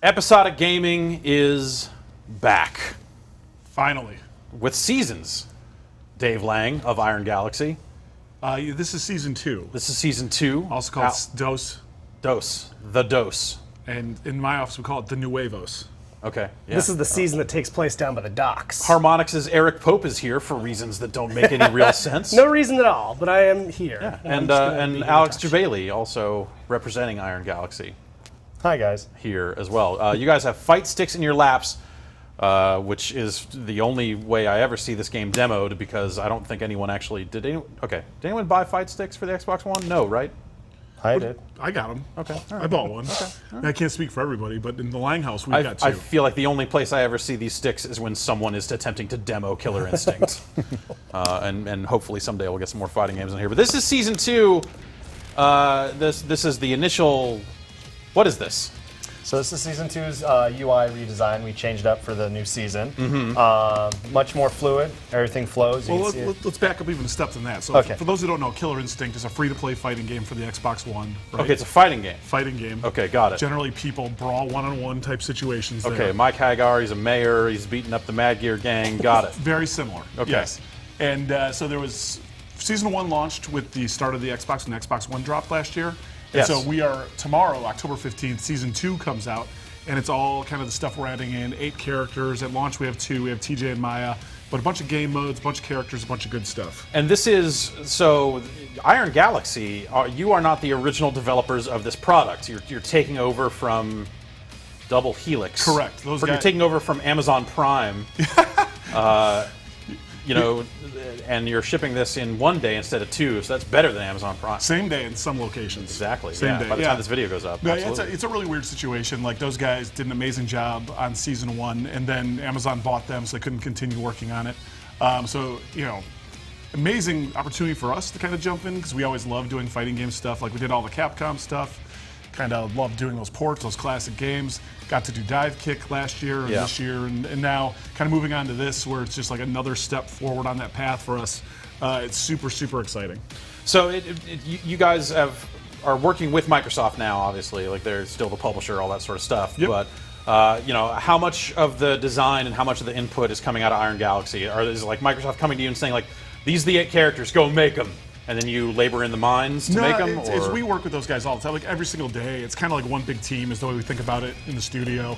Episodic gaming is back. Finally. With seasons. Dave Lang of Iron Galaxy. This is season 2. This is season 2. Also called Dose. Dose. The Dose. And in my office, we call it the Nuevos. Okay. Yeah. This is the season that takes place down by the docks. Harmonix's Eric Pope is here for reasons that don't make any real sense. No reason at all, but I am here. Yeah. And And Alex Jebailey also representing Iron Galaxy Hi, guys. here as well. You guys have fight sticks in your laps, which is the only way I ever see this game demoed because I don't think anyone actually did. Did anyone buy fight sticks for the Xbox One? No, right? I did. I got them. Okay. All right. I bought one. I can't speak for everybody, but in the Lang house, we've got 2. I feel like the only place I ever see these sticks is when someone is attempting to demo Killer Instinct. and hopefully someday we'll get some more fighting games in here. But this is season 2. This is the initial. What is this? So this is season 2's UI redesign. We changed up for the new season. Much more fluid. Everything flows. You Well, can see it. let's back up even a step than that. So, Okay. for those who don't know, Killer Instinct is a free-to-play fighting game for the Xbox One. Right? Okay, it's a fighting game. Fighting game. Okay, got it. Generally, people brawl one-on-one type situations. Okay, there. Mike Hagar, he's a mayor. He's beating up the Mad Gear gang. Got it. Very similar. Okay. Yes. And so there was season 1 launched with the start of the Xbox when the Xbox One dropped last year. And Yes. so we are tomorrow, October 15th, season 2 comes out, and it's all kind of the stuff we're adding in. 8 characters. At launch we have 2. We have TJ and Maya, but a bunch of game modes, a bunch of characters, a bunch of good stuff. And this is so Iron Galaxy. You are not the original developers of this product. You're taking over from Double Helix. Correct. Those You're guys- taking over from Amazon Prime. And you're shipping this in 1 day instead of 2, so that's better than Amazon Prime. Same day in some locations. Exactly. Same yeah. day. By the yeah. time this video goes up. No, absolutely. it's a really weird situation. Like, those guys did an amazing job on season 1, and then Amazon bought them, so they couldn't continue working on it. Amazing opportunity for us to kind of jump in, because we always love doing fighting game stuff. Like, we did all the Capcom stuff. Kind of love doing those ports, those classic games. Got to do Dive Kick last year and Yeah. this year, and now kind of moving on to this, where it's just like another step forward on that path for us. It's super, super exciting. So you guys are working with Microsoft now, obviously. Like, they're still the publisher, all that sort of stuff. Yep. But how much of the design and how much of the input is coming out of Iron Galaxy? Is like Microsoft coming to you and saying, like, these are the 8 characters, go make them, and then you labor in the mines to make them? It's we work with those guys all the time, like every single day. It's kind of like one big team is the way we think about it in the studio.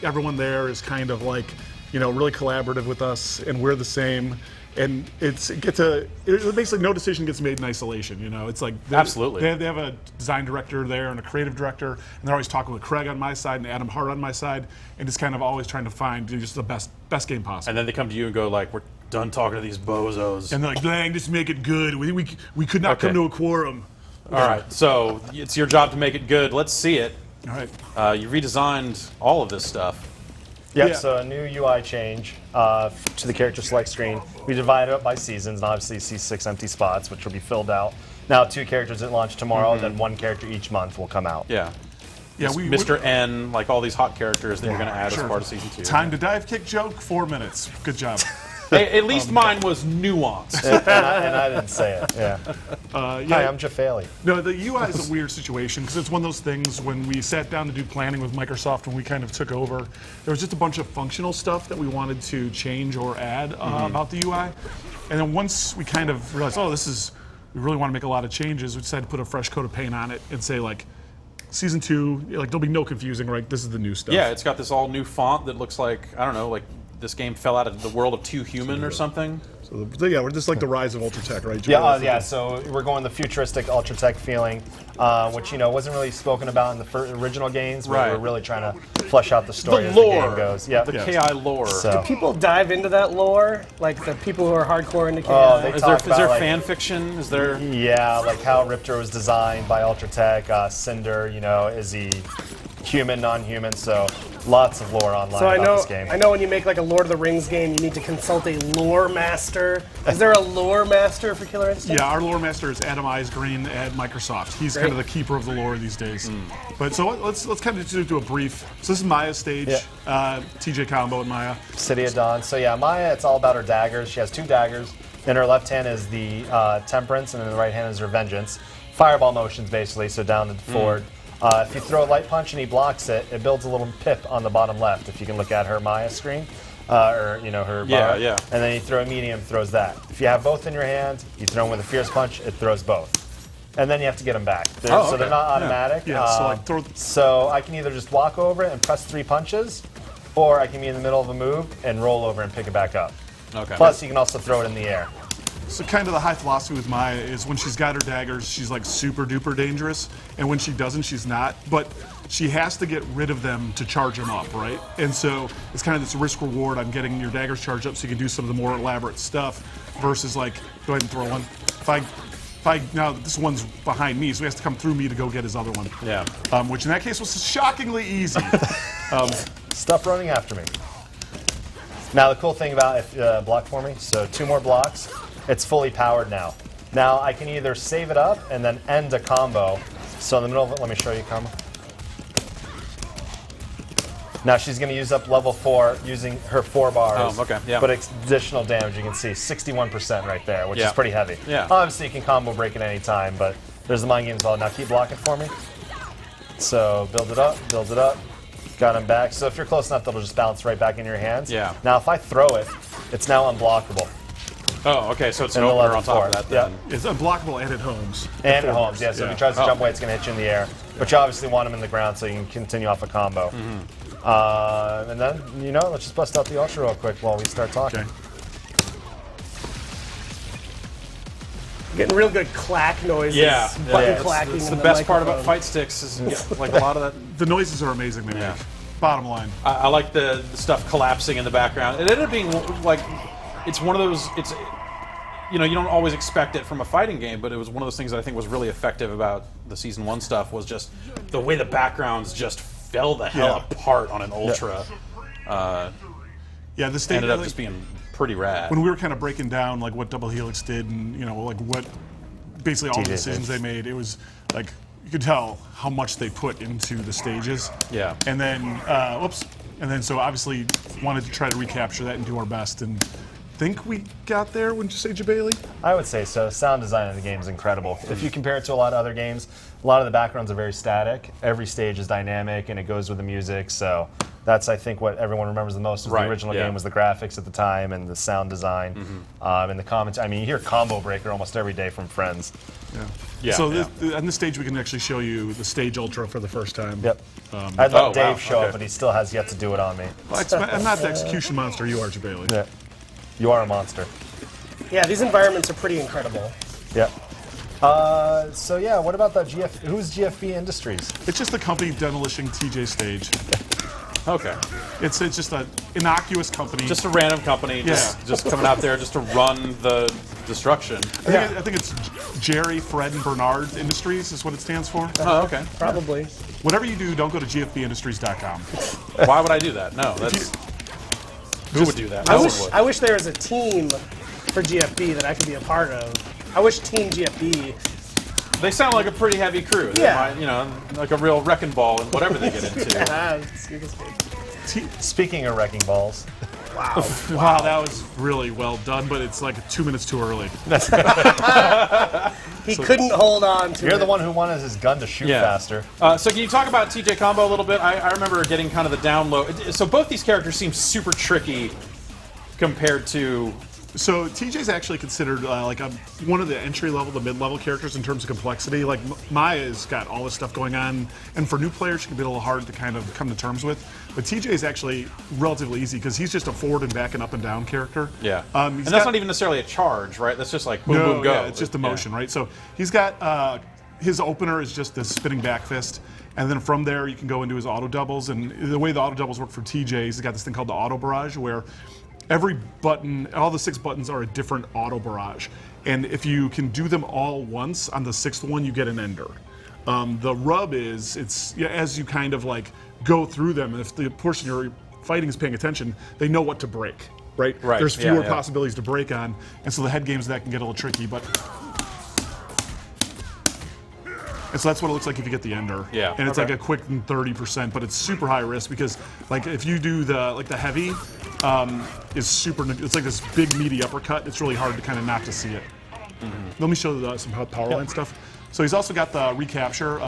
Everyone there is kind of like, really collaborative with us, and we're the same. And basically no decision gets made in isolation. It's like Absolutely. They have a design director there and a creative director, and they're always talking with Craig on my side and Adam Hart on my side, and just kind of always trying to find just the best game possible. And then they come to you and go, like, we're done talking to these bozos. And they're like, "Lang, just make it good. We could not Okay. come to a quorum." All right, so it's your job to make it good. Let's see it. All right. You redesigned all of this stuff. Yep, Yeah. so a new UI change to the character select screen. We divided it up by seasons, and obviously you see 6 empty spots, which will be filled out. Now 2 characters at launch tomorrow, then 1 character each month will come out. Yeah. Yeah, Mr. N, like all these hot characters that you're going to add Sure. as part of season 2. Time to dive kick joke, 4 minutes. Good job. Hey, at least mine was nuanced. and I didn't say it. Yeah. Hi, I'm Jebailey. No, the UI is a weird situation because it's one of those things when we sat down to do planning with Microsoft when we kind of took over, there was just a bunch of functional stuff that we wanted to change or add about the UI. And then once we kind of realized, we really want to make a lot of changes, we decided to put a fresh coat of paint on it and say, like, season 2, like, there'll be no confusing, right? This is the new stuff. Yeah, it's got this all new font that looks like, I don't know, like this game fell out of the world of 2 Human or something. So, we're just like the rise of Ultratech, right? Yeah, so we're going the futuristic Ultratech feeling, which wasn't really spoken about in the original games, but Right. we're really trying to flesh out the story The as lore. the game goes. Yeah, The KI lore. So- People dive into that lore, like the people who are hardcore into Oh, KI. they Is talk there about, like- fan fiction? Is there? Yeah, like how Riptor was designed by Ultratech, Cinder, is he human, non-human, so lots of lore online So about this game. I know when you make like a Lord of the Rings game, you need to consult a lore master. Is there a lore master for Killer Instinct? Yeah, our lore master is Adam Eisgreen at Microsoft. He's kind of the keeper of the lore these days. But so let's kind of just do a brief. So this is Maya's stage, TJ combo and Maya. City of Dawn. So yeah, Maya, it's all about her daggers. She has 2 daggers. In her left hand is the Temperance, and in the right hand is her Vengeance. Fireball motions, basically, so down and forward. If you throw a light punch and he blocks it, it builds a little pip on the bottom left. If you can look at her Maya screen, or her bar. Yeah. And then you throw a medium, throws that. If you have both in your hand, you throw them with a fierce punch, it throws both. And then you have to get them back. So they're not automatic. Yeah, so like throw. So I can either just walk over it and press 3 punches, or I can be in the middle of a move and roll over and pick it back up. Okay. Plus, you can also throw it in the air. So kind of the high philosophy with Maya is when she's got her daggers, she's like super duper dangerous, and when she doesn't, she's not. But she has to get rid of them to charge them up, right? And so it's kind of this risk reward. I'm getting your daggers charged up so you can do some of the more elaborate stuff versus like, go ahead and throw one. Now this one's behind me, so he has to come through me to go get his other one. Yeah. Which in that case was shockingly easy. Stop running after me. Now the cool thing about if block for me, so 2 more blocks, it's fully powered now. Now I can either save it up and then end a combo. So in the middle of it, let me show you a combo. Now she's going to use up level 4 using her 4 bars. Oh, okay, yeah. But it's additional damage, you can see 61% right there, which is pretty heavy. Yeah. Obviously you can combo break at any time, but there's the mind game as well. Now keep blocking for me. So build it up, got him back. So if you're close enough, that'll just bounce right back in your hands. Yeah. Now if I throw it, it's now unblockable. Oh, okay, so it's an And opener level on top of 4, that then. It's unblockable and it homes. And it homes, yeah. So if he tries to Oh. jump away, it's going to hit you in the air. But you obviously want him in the ground so you can continue off a combo. And then, let's just bust out the ultra real quick while we start talking. Okay. Getting real good clack noises. Yeah, Button clacking. it's in the best part about microphone. fight sticks is like a lot of that. The noises are amazing they Yeah. make. Bottom line. I like the stuff collapsing in the background. It ended up being like, it's one of those, you don't always expect it from a fighting game, but it was one of those things that I think was really effective about the Season 1 stuff was just the way the backgrounds just fell the hell apart on an Ultra. Yeah, the state Ended up just being pretty rad. when we were kind of breaking down like what Double Helix did and like what basically all the TJ decisions they made, it was like you could tell how much they put into the stages. Yeah. And then so obviously wanted to try to recapture that and do our best, and think we got there. Wouldn't you say, Jebailey? I would say so. Sound design in the game is incredible. If you compare it to a lot of other games, a lot of the backgrounds are very static. Every stage is dynamic and it goes with the music. So that's, I think, what everyone remembers the most. The original game was the graphics at the time and the sound design and the comments. I mean, you hear Combo Breaker almost every day from friends. Yeah, So yeah. on this stage, we can actually show you the stage Ultra for the first time. Yep. I'd let Dave wow, show okay. it, but he still has yet to do it on me. Well, I'm not the execution monster you are, Jebailey. Yeah. You are a monster. Yeah, these environments are pretty incredible. Yep. So yeah, what about that who's GFB Industries? It's just the company demolishing TJ stage. Okay. It's just an innocuous company. Just a random company just coming out there just to run the destruction. I think it's Jerry, Fred, and Bernard Industries is what it stands for. Oh, okay. Probably. Whatever you do, don't go to gfbindustries.com. Why would I do that? No, that's... Who would do that? I No wish, one would. I wish there was a team for GFB that I could be a part of. I wish Team GFB. They sound like a pretty heavy crew. They Yeah. might, like a real wrecking ball in whatever they get into. Speaking of wrecking balls, Wow. Wow, that was really well done, but it's like 2 minutes too early. He couldn't hold on to you're it. the one who wanted his gun to shoot Yeah. faster. So can you talk about TJ Combo a little bit? I remember getting kind of the download. So both these characters seem super tricky compared to... So TJ's actually considered like one of the entry-level to mid-level characters in terms of complexity. Like Maya's got all this stuff going on, and for new players, she can be a little hard to kind of come to terms with. But TJ is actually relatively easy because he's just a forward and back and up and down character. Yeah. And And that's not even necessarily a charge, right? That's just like boom, no, boom, go. yeah, it's just emotion, right? So he's got his opener is just this spinning back fist, and then from there you can go into his auto doubles. And the way the auto doubles work for TJ is he's got this thing called the auto barrage, where every button, all the 6 buttons are a different auto barrage, and if you can do them all once on the 6th one, you get an ender. The rub is as you kind of like go through them, and if the person you're fighting is paying attention, they know what to break. Right? Right, There's yeah, fewer yeah. possibilities to break on, and so the head games that can get a little tricky, but. And so that's what it looks like if you get the ender. Yeah, And it's okay. like a quick 30%, but it's super high risk because, like, if you do the heavy, is super. It's like this big meaty uppercut. It's really hard to kind of not to see it. Let me show some power line stuff. So he's also got the recapture.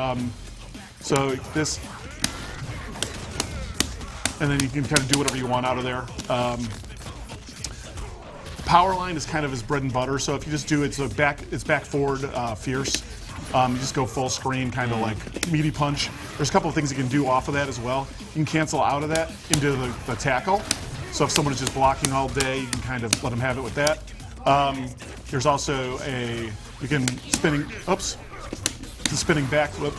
So this, and then you can kind of do whatever you want out of there. Power line is kind of his bread and butter. So if you just do it's back forward fierce. You just go full screen, kind of like meaty punch. There's a couple of things you can do off of that as well. You can cancel out of that into the tackle. So if someone is just blocking all day, you can kind of let them have it with that. There's also you can spinning back flip,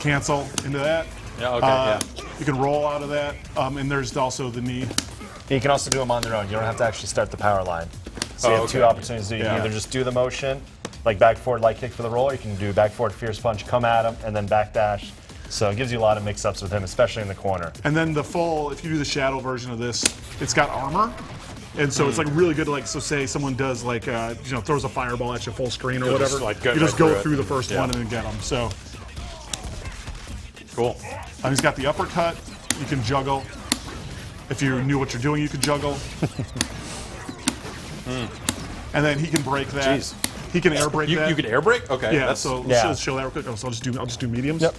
cancel into that. Yeah, okay, yeah. You can roll out of that, and there's also the knee. You can also do them on their own. You don't have to actually start the power line. So you have two opportunities to do. You can either just do the motion, like back forward light kick for the roll, or you can do back forward fierce punch, come at him, and then back dash. So it gives you a lot of mix-ups with him, especially in the corner. And then the full, if you do the shadow version of this, it's got armor. And so it's like really good, like, so say someone does like, throws a fireball at you full screen or whatever. You just go through the first one and then get them. So cool. He's got the uppercut. You can juggle. If you knew what you're doing, you could juggle. And then he can break that. Jeez. He can air break that. You can air break? Okay. Yeah. So let's show that real quick. So I'll just do mediums. Yep.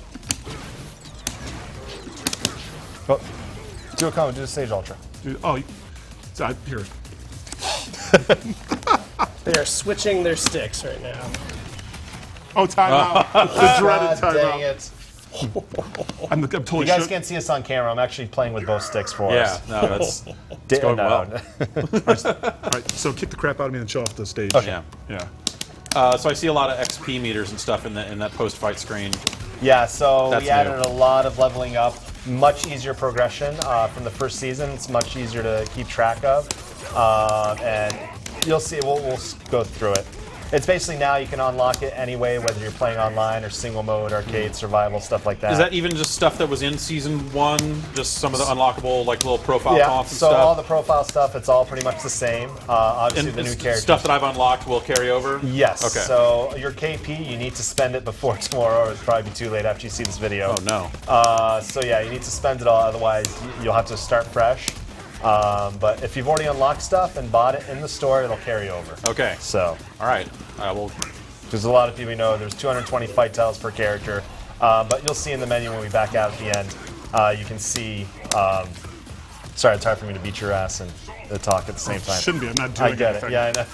Oh, do a combo. Do a stage ultra. Here. They are switching their sticks right now. Oh, timeout. The dreaded Dang timeout. it. I'm totally You guys shook. can't see us on camera. I'm actually playing with both sticks for Yeah, us. no, that's going well. All right, so kick the crap out of me and show off the stage. Okay. Yeah. So I see a lot of XP meters and stuff in that post-fight screen. Yeah, so That's we added new. a lot of leveling up, much easier progression from the first season. It's much easier to keep track of, and you'll see. We'll go through it. It's basically now you can unlock it anyway, whether you're playing online or single mode, arcade, survival, stuff like that. Is that even just stuff that was in Season 1? Just some of the unlockable, like, little profile comps and so stuff? all the profile stuff, it's all pretty much the same. Obviously, the new characters. Stuff that I've unlocked will carry over? Yes. Okay. So your KP, you need to spend it before tomorrow, or it'll probably be too late after you see this video. Oh, no. So yeah, you need to spend it all, otherwise you'll have to start fresh. But if you've already unlocked stuff and bought it in the store, it'll carry over. Okay. So, All right. Well, because a lot of people know there's 220 fight tiles per character, but you'll see in the menu when we back out at the end, you can see. Sorry, it's hard for me to beat your ass and talk at the same time. Shouldn't be. I'm not doing I get anything. it. Yeah, I know.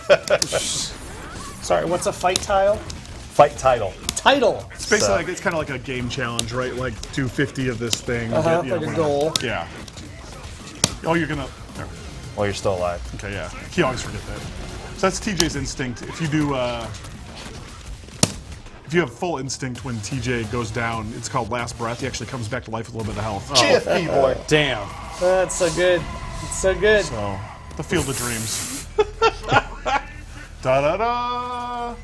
Sorry, what's a fight tile? Fight title. Title. It's basically like, it's kind of like a game challenge, right? Like do 50 of this thing. Like a whatever. goal. Yeah. Oh, you're gonna. There. Well, you're still alive. Okay, yeah. You always forget that. So that's TJ's instinct. If you do, if you have full instinct when TJ goes down, it's called last breath. He actually comes back to life with a little bit of health. GFP, boy. damn. That's so good. It's so good. So, the field of dreams. Da da da.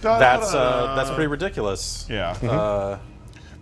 That's pretty ridiculous. Yeah. Mm-hmm.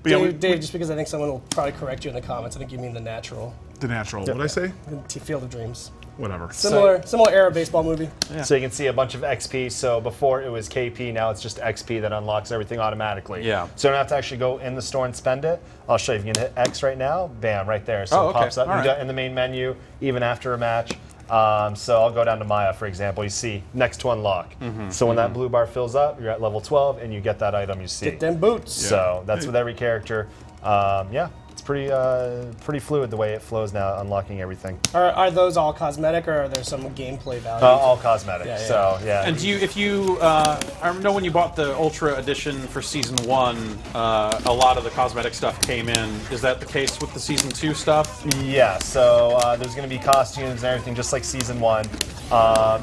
But yeah, Dave, just because I think someone will probably correct you in the comments, I think you mean the natural. the natural. What'd I say? Field of Dreams. Whatever. Similar era baseball movie. Yeah. So you can see a bunch of XP. So before it was KP, now it's just XP that unlocks everything automatically. Yeah. So you don't have to actually go in the store and spend it. I'll show you. If you can hit X right now, bam, right there. So Oh, it okay. pops up. All You do right. it in the main menu, even after a match. So I'll go down to Maya, for example. You see next to unlock. So when that blue bar fills up, you're at level 12, and you get that item you see. Get them boots. So that's with every character. Yeah, it's pretty fluid the way it flows now, unlocking everything. Are those all cosmetic, or are there some gameplay value? All cosmetic. Yeah, yeah. So yeah. And I know when you bought the Ultra Edition for Season 1, a lot of the cosmetic stuff came in. Is that the case with the Season 2 stuff? Yeah, so there's going to be costumes and everything, just like Season 1.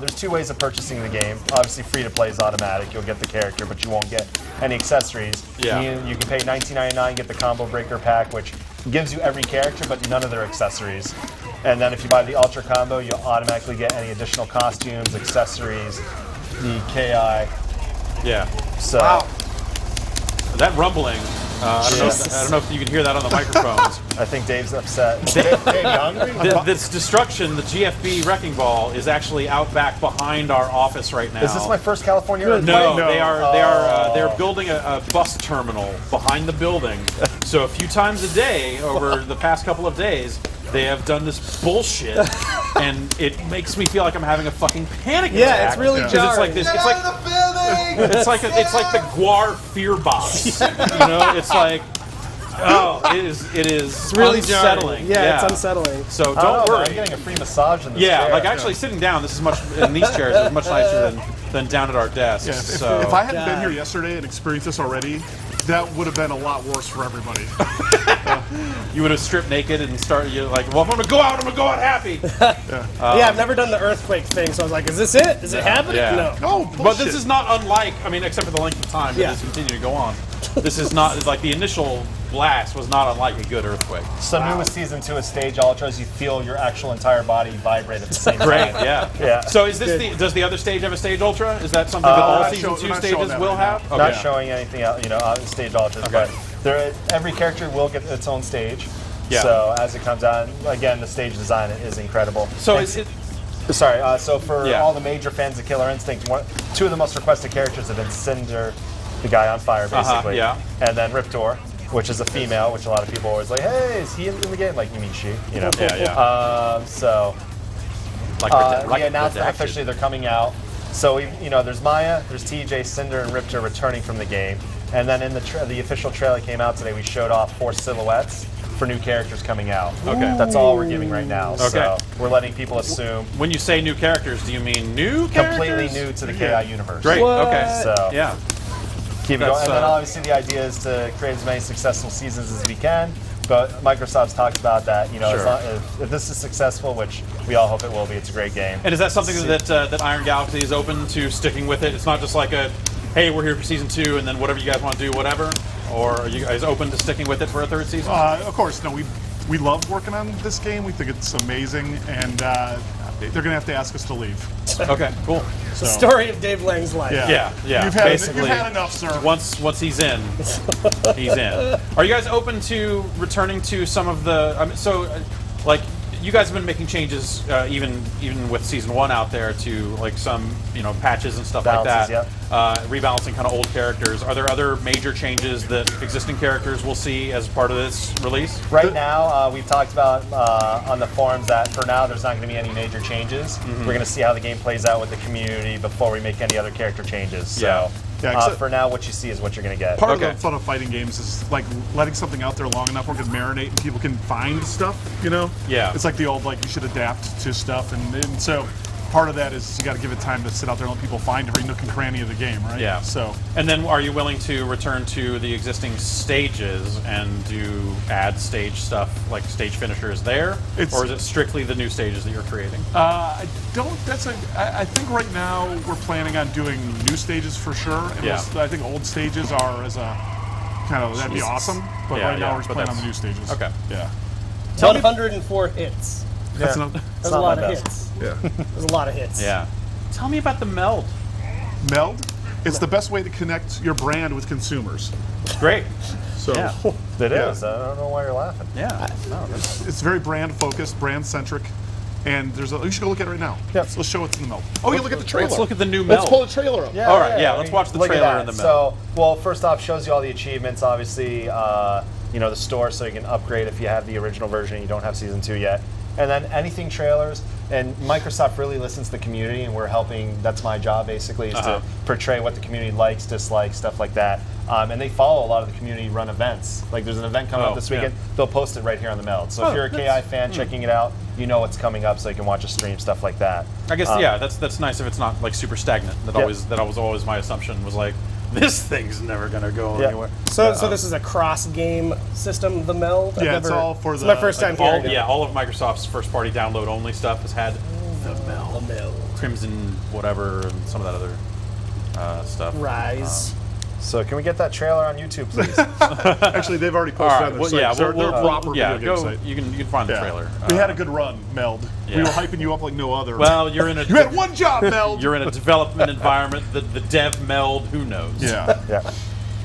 There's two ways of purchasing the game. Obviously, free-to-play is automatic. You'll get the character, but you won't get any accessories. Yeah. You can pay $19.99, get the Combo Breaker Pack, which gives you every character, but none of their accessories. And then if you buy the Ultra Combo, you'll automatically get any additional costumes, accessories, the KI. Yeah. So, That rumbling, I don't know if you can hear that on the microphones. I think Dave's upset. Dave, you hungry? This destruction, the GFB Wrecking Ball, is actually out back behind our office right now. Is this my first California? No, No. they're building a bus terminal behind the building. So a few times a day over the past couple of days, they have done this bullshit, and it makes me feel like I'm having a fucking panic attack. It's really Yeah. Because jarring. it's like this. It's like It's like the Guar fear box. It's like, it is really unsettling. jarring. Yeah, it's unsettling. So I don't know, worry. I'm getting a free massage in this Yeah, chair. like actually sitting down, this is much in these chairs is much nicer than down at our desks. Yeah, if I hadn't been here yesterday and experienced this already, that would have been a lot worse for everybody. You would have stripped naked and started. You're like, well, if I'm gonna go out, I'm gonna go out happy. I've never done the earthquake thing, so I was like, is this it? Is it happening? Yeah. No. No, But this is not unlike. I mean, except for the length of time that Yeah. this continued to go on. This is not like the initial blast was not unlike a good earthquake. So new with Season 2 of Stage Ultras, you feel your actual entire body vibrate at the same time. Great, yeah. Yeah. So is this does the other stage have a stage ultra? Is that something that all not season show- 2 not showing stages that will right now. have? Not Okay. showing anything out, on Stage Ultras, but every character will get its own stage. Yeah. So as it comes out, again, the stage design is incredible. So And is it? Sorry, so for Yeah. all the major fans of Killer Instinct, two of the most requested characters have been Cinder, the guy on fire, basically, yeah. and then Riptor, which is a female, which a lot of people are always like, hey, is he in the game? Like, you mean she, Yeah. So, Like announced that officially they're coming out. So, there's Maya, there's TJ, Cinder, and Riptor returning from the game. And then in the official trailer came out today, we showed off 4 silhouettes for new characters coming out. Okay. That's all we're giving right now. Okay. So we're letting people assume When you say new characters, do you mean new characters? completely new to the KI universe. Great. What? Okay. So Yeah. keep it That's, going. And then obviously the idea is to create as many successful seasons as we can. But Microsoft's talked about that. As Sure. long, if this is successful, which we all hope it will be, it's a great game. And is that something that Iron Galaxy is open to sticking with it? It's not just like hey, we're here for season 2, and then whatever you guys want to do, whatever. Or are you guys open to sticking with it for a 3rd season? Of course, no. We love working on this game. We think it's amazing, and they're going to have to ask us to leave. Okay, cool. The story of Dave Lang's life. Yeah. You've had enough, sir. Once he's in, he's in. Are you guys open to returning to some of the? Like you guys have been making changes, even with season 1 out there, to like some patches and stuff Balances, like that. Rebalancing kind of old characters. Are there other major changes that existing characters will see as part of this release? Right now, we've talked about on the forums that for now there's not going to be any major changes. We're going to see how the game plays out with the community before we make any other character changes. So for now, what you see is what you're going to get. Part of the fun of fighting games is like letting something out there long enough where it can marinate and people can find stuff. Yeah. It's like the old you should adapt to stuff, and so part of that is you got to give it time to sit out there and let people find every nook and cranny of the game, right? Yeah. So. And then, are you willing to return to the existing stages and add stage stuff like stage finishers there, or is it strictly the new stages that you're creating? I don't. I think right now we're planning on doing new stages for sure. And I think old stages are as a kind of that'd be awesome. But right now we're just planning on the new stages. Okay. Yeah. 104 hits. That's enough. That's a lot of hits. Yeah. There's a lot of hits. Yeah. Tell me about the meld. Meld. It's the best way to connect your brand with consumers. Great. So Yeah. It is. I don't know why you're laughing. Yeah. it's very brand focused, brand centric, and you should go look at it right now. Yep. So let's show it in the meld. Oh, you look at the trailer. Let's look at the new meld. Let's pull the trailer up. All right, let's watch the Look at trailer that. in the So, first off, shows you all the achievements. Obviously, the store, so you can upgrade if you have the original version and you don't have season 2 yet. And then anything trailers. And Microsoft really listens to the community, and we're helping. That's my job, basically, is to portray what the community likes, dislikes, stuff like that. And they follow a lot of the community-run events. Like, there's an event coming up this weekend. They'll post it right here on the Meld. So if you're a KI fan checking it out, you know what's coming up, so you can watch a stream, stuff like that. I guess that's nice if it's not like super stagnant. That was always my assumption was like this thing's never gonna go anywhere. So this is a cross-game system, the Meld? Yeah, it's all for It's my first time hearing it. All of Microsoft's first-party download-only stuff has had the Meld, Crimson, whatever, and some of that other stuff. Rise. So can we get that trailer on YouTube, please? Actually, they've already posted on their site. They're a proper video game site. You can find the trailer. We had a good run, Meld. We were hyping you up like no other. Well, you're in a you had one job, Meld. You're in a development environment. The dev Meld, who knows? Yeah. Yeah.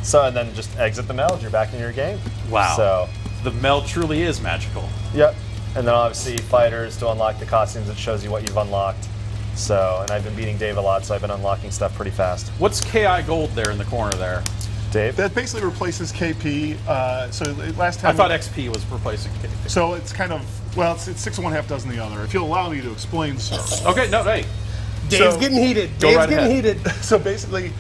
So and then just exit the Meld. You're back in your game. Wow. So the Meld truly is magical. Yep. And then obviously fighters to unlock the costumes. It shows you what you've unlocked. So, and I've been beating Dave a lot, so I've been unlocking stuff pretty fast. What's KI Gold there in the corner there? Dave? That basically replaces KP. So last time I thought XP was replacing KP. So it's kind of it's 6 and 1/2 dozen the other. If you'll allow me to explain, sir. Okay, no, hey. Dave's getting heated. Go Dave's right getting ahead. heated. So basically,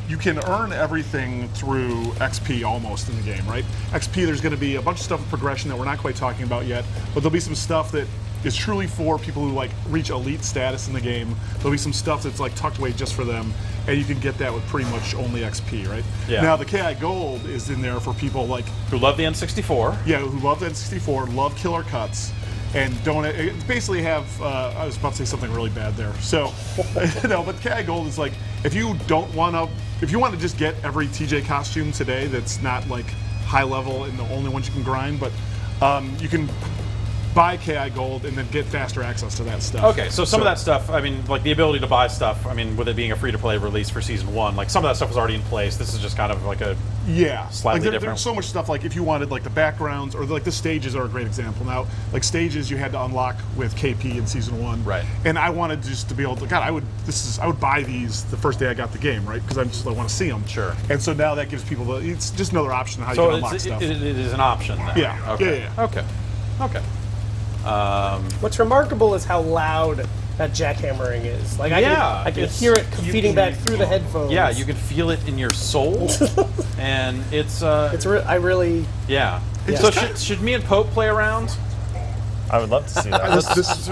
you can earn everything through XP almost in the game, right? XP, there's going to be a bunch of stuff with progression that we're not quite talking about yet, but there'll be some stuff that is truly for people who like reach elite status in the game. There'll be some stuff that's like tucked away just for them, and you can get that with pretty much only XP, right? Yeah. Now the KI Gold is in there for people like Who love the N64. yeah, who love the N64, love killer cuts, and don't basically have. I was about to say something really bad there. So, no, but KI Gold is like if you don't want to, if you want to just get every TJ costume today, that's not like high level and the only ones you can grind, but you can buy KI Gold and then get faster access to that stuff. Okay, so some of that stuff, I mean, like the ability to buy stuff, I mean, with it being a free-to-play release for Season 1, like some of that stuff was already in place. This is just kind of like a slightly different. There's so much stuff, like if you wanted like the backgrounds, or like the stages are a great example. Now, like stages you had to unlock with KP in Season 1. Right. And I wanted just to be able to, God, I would buy these the first day I got the game, right? Because I want to see them. Sure. And so now that gives people, it's just another option on how you So can unlock stuff. it is an option then. Yeah. Okay. Yeah. Okay. What's remarkable is how loud that jackhammering is. Like I can hear it feeding back through the headphones. Yeah, you can feel it in your soul, and it's. I really. Yeah. Yeah. So should me and Pope play around? I would love to see that. This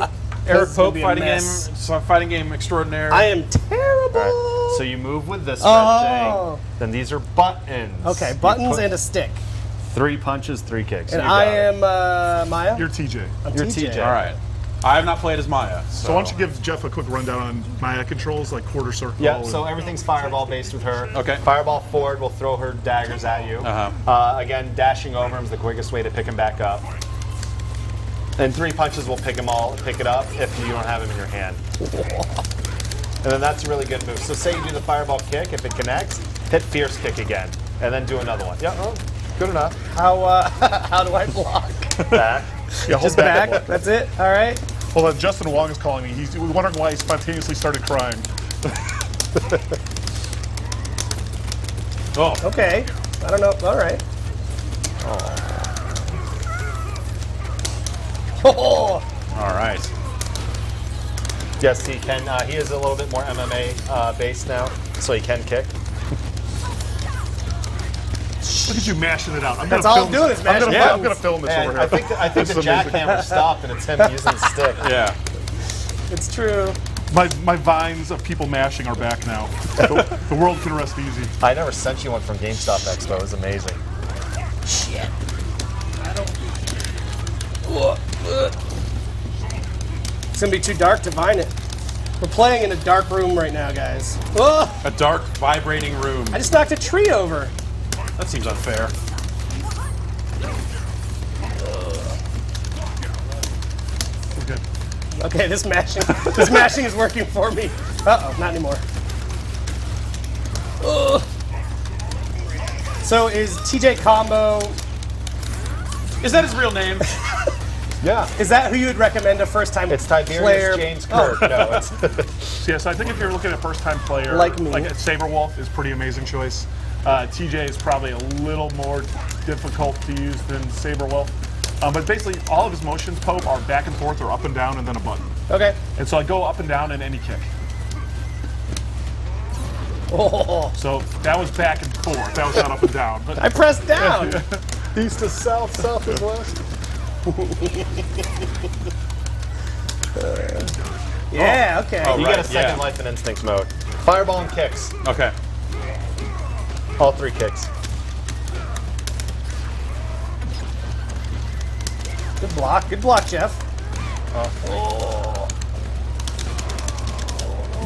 Eric is gonna Pope be a fighting game extraordinaire. I am terrible. All right, so you move with this Oh. thing. Then these are buttons. Okay, You buttons put and a stick. 3 punches, 3 kicks. And You got I it. am Maya. you're TJ. I'm You're TJ. TJ. All right. I have not played as Maya. So why don't you give Jeff a quick rundown on Maya controls, like quarter circle? Yeah, and- so everything's fireball based with her. Okay. Fireball forward will throw her daggers at you. Again, dashing over him is the quickest way to pick him back up. And 3 punches will pick it up if you don't have him in your hand. And then that's a really good move. So say you do the fireball kick, if it connects, hit fierce kick again, and then do another one. Yeah, oh, good enough. How do I block? Back. Yeah, hold Just back. That's it. All right. Hold on, Justin Wong is calling me. He's wondering why he spontaneously started crying. Oh. Okay. I don't know. All right. Oh. All right. Yes, he can. He is a little bit more MMA based now, so he can kick. Look at you mashing it out. That's all I'm doing is mashing I'm buttons. gonna film this And over here. I think the This is amazing. jackhammer stopped, and it's him using the stick. Yeah. It's true. My vines of people mashing are back now. The world can rest easy. I never sent you one from GameStop Expo. It was amazing. Shit. It's gonna be too dark to vine it. We're playing in a dark room right now, guys. Oh, A dark, vibrating room. I just knocked a tree over. That seems unfair. We're good. Okay, this mashing is working for me. Uh-oh, not anymore. Ugh. So is TJ Combo, Is that his real name? Yeah. is that who you would recommend a first-time It's Tiberius player? James Kirk. No, it's Yeah, so I think if you're looking at a first-time player, Like me. Saberwolf is a pretty amazing choice. TJ is probably a little more difficult to use than Saberwolf. But basically, all of his motions, Pope, are back and forth or up and down and then a button. Okay. And so I go up and down in any kick. Oh, So that was back and forth. That was not up and down. But I pressed down. east to south, south to west. Yeah, okay. You Right, get a second yeah. life in instinct mode. Fireball and kicks. Okay. All 3 kicks. Good block, Jeff.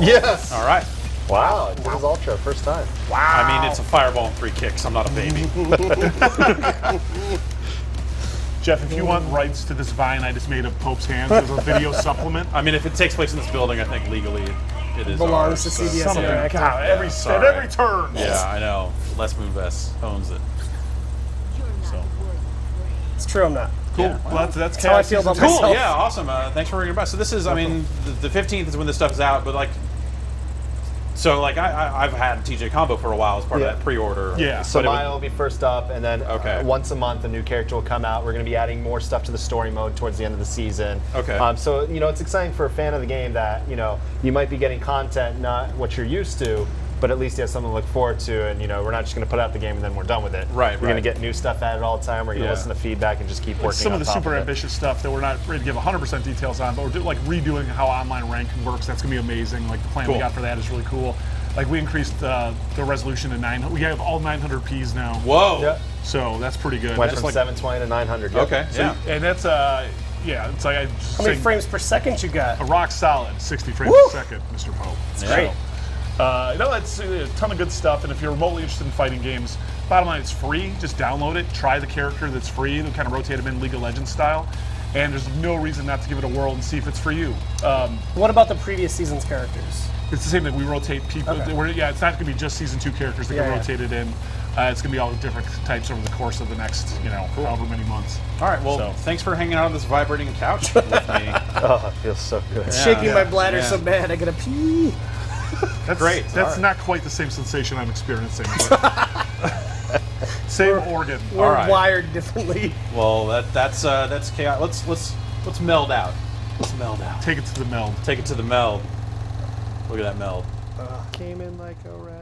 Yes. All right. Wow. This is Ultra, first time. I mean, it's a fireball and 3 kicks. I'm not a baby. Jeff, if you want rights to this vine I just made of Pope's hands as a video supplement, I mean, if it takes place in this building, I think legally it is Belongs ours, to so- CBS something. Interactive. God, at sorry. every turn. Yeah, I know. Les Moonves owns it. So It's true, I'm not. Cool. Yeah, Well, that's how I feel about Season myself. cool. Yeah, awesome. Thanks for bringing it back. So this is, I mean, the 15th is when this stuff is out, but like, so like I've had TJ Combo for a while as part Yeah. of that pre-order. Yeah. So But it Maya will be first up, and then Okay. once a month a new character will come out. We're going to be adding more stuff to the story mode towards the end of the season. Okay. So it's exciting for a fan of the game that you might be getting content not what you're used to, but at least he has something to look forward to. And we're not just going to put out the game and then we're done with it. Right. We're going to get new stuff added all the time. We're going to listen to feedback and just keep working. Some of the super ambitious stuff that we're not ready to give 100% details on, but we're like redoing how online ranking works. That's going to be amazing. Like the plan we got for that is really cool. Like we increased the resolution to 900. We have all 900p's now. Whoa. Yeah. So that's pretty good. Went That's from like 720 to 900. Yep. Okay. So, and that's it's like I just How many saying, frames per second you got? a rock solid 60 frames per second, Mr. Pope. That's great. It's a ton of good stuff. And if you're remotely interested in fighting games, bottom line, it's free. Just download it. Try the character that's free. They'll kind of rotate them in League of Legends style. And there's no reason not to give it a whirl and see if it's for you. What about the previous season's characters? It's the same thing. We rotate people. Okay. It's not going to be just season 2 characters that get rotated in. It's going to be all different types over the course of the next, however many months. All right. Well, thanks for hanging out on this vibrating couch with me. Oh, it feels so good. Shaking my bladder so bad I gotta pee. That's great. That's not quite the same sensation I'm experiencing. But same organ. We're wired differently. Well, that's chaos. Let's meld out. Let's meld out. Take it to the meld. Take it to the meld. Look at that meld. Came in like a rat.